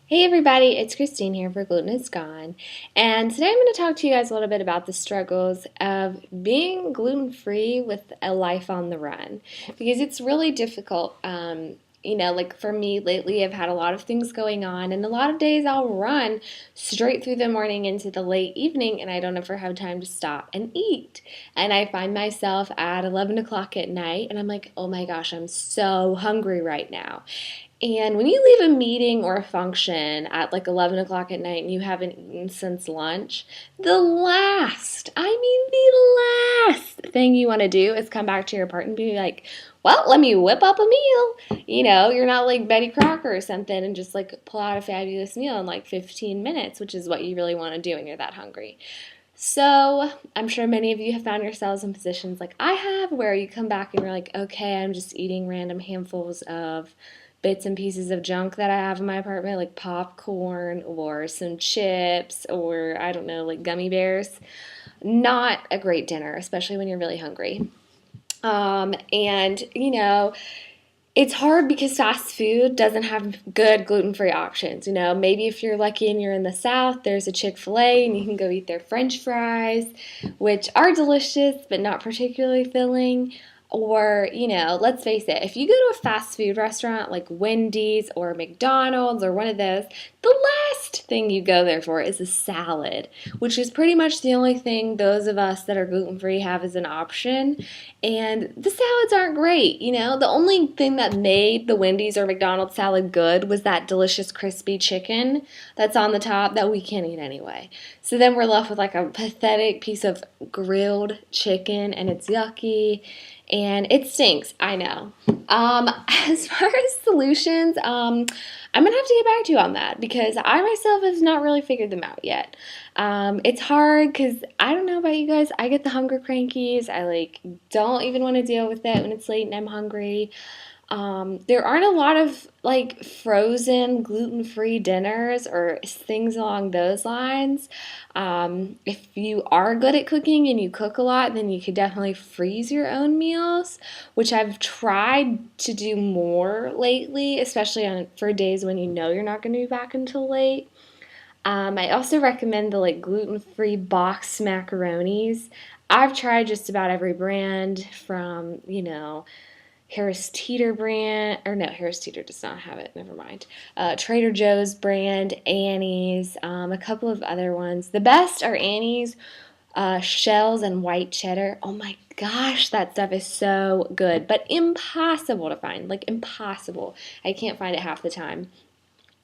Hey everybody, it's Christine here for Gluten is Gone. And today I'm going to talk to you guys a little bit about the struggles of being gluten-free with a life on the run. Because it's really difficult. Like for me lately, I've had a lot of things going on, and a lot of days I'll run straight through the morning into the late evening, and I don't ever have time to stop and eat. And I find myself at 11 o'clock at night, and I'm like, oh my gosh, I'm so hungry right now. And when you leave a meeting or a function at like 11 o'clock at night and you haven't eaten since lunch, the last thing you want to do is come back to your apartment and be like, well, let me whip up a meal. You're not like Betty Crocker or something and just like pull out a fabulous meal in like 15 minutes, which is what you really want to do when you're that hungry. So, I'm sure many of you have found yourselves in positions like I have where you come back and you're like, okay, I'm just eating random handfuls of bits and pieces of junk that I have in my apartment, like popcorn or some chips or I don't know, like gummy bears. Not a great dinner, especially when you're really hungry. And it's hard because fast food doesn't have good gluten-free options. Maybe if you're lucky and you're in the South, there's a Chick-fil-A and you can go eat their French fries, which are delicious but not particularly filling. Or, let's face it, if you go to a fast food restaurant like Wendy's or McDonald's or one of those, the last thing you go there for is a salad, which is pretty much the only thing those of us that are gluten free have as an option. And the salads aren't great. The only thing that made the Wendy's or McDonald's salad good was that delicious crispy chicken that's on the top that we can't eat anyway. So then we're left with like a pathetic piece of grilled chicken and it's yucky and it stinks, I know. As far as solutions, I'm gonna have to get back to you on that because I myself have not really figured them out yet. It's hard because I don't know about you guys. I get the hunger crankies. I like don't even want to deal with it when it's late and I'm hungry. There aren't a lot of like frozen gluten-free dinners or things along those lines. If you are good at cooking and you cook a lot, then you could definitely freeze your own meals, which I've tried to do more lately, especially for days when you know you're not going to be back until late. I also recommend the like gluten-free box macaronis. I've tried just about every brand from, Harris Teeter brand, or no, Harris Teeter does not have it, never mind. Trader Joe's brand, Annie's, a couple of other ones. The best are Annie's, shells and white cheddar. Oh my gosh, that stuff is so good, but impossible to find, like impossible. I can't find it half the time.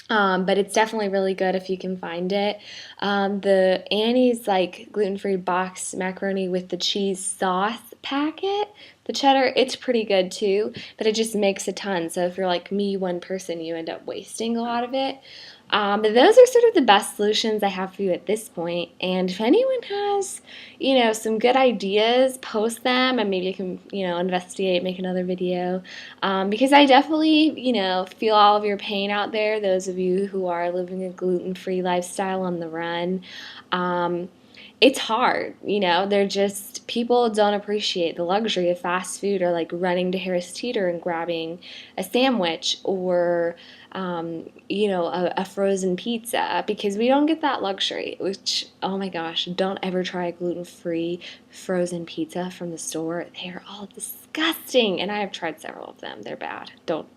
But it's definitely really good if you can find it. The Annie's like gluten-free box macaroni with the cheese sauce packet, the cheddar, it's pretty good too, but it just makes a ton. So if you're like me, one person, you end up wasting a lot of it. But those are sort of the best solutions I have for you at this point. And if anyone has, some good ideas, post them and maybe I can, investigate, make another video. Because I definitely, feel all of your pain out there, those of you who are living a gluten-free lifestyle on the run. It's hard, they're just, people don't appreciate the luxury of fast food or like running to Harris Teeter and grabbing a sandwich or, a frozen pizza because we don't get that luxury, which, oh my gosh, don't ever try a gluten-free frozen pizza from the store. They're all disgusting, and I have tried several of them. They're bad. Don't.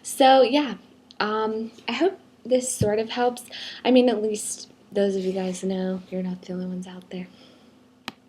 So, yeah, I hope this sort of helps. I mean, at least those of you guys know you're not the only ones out there.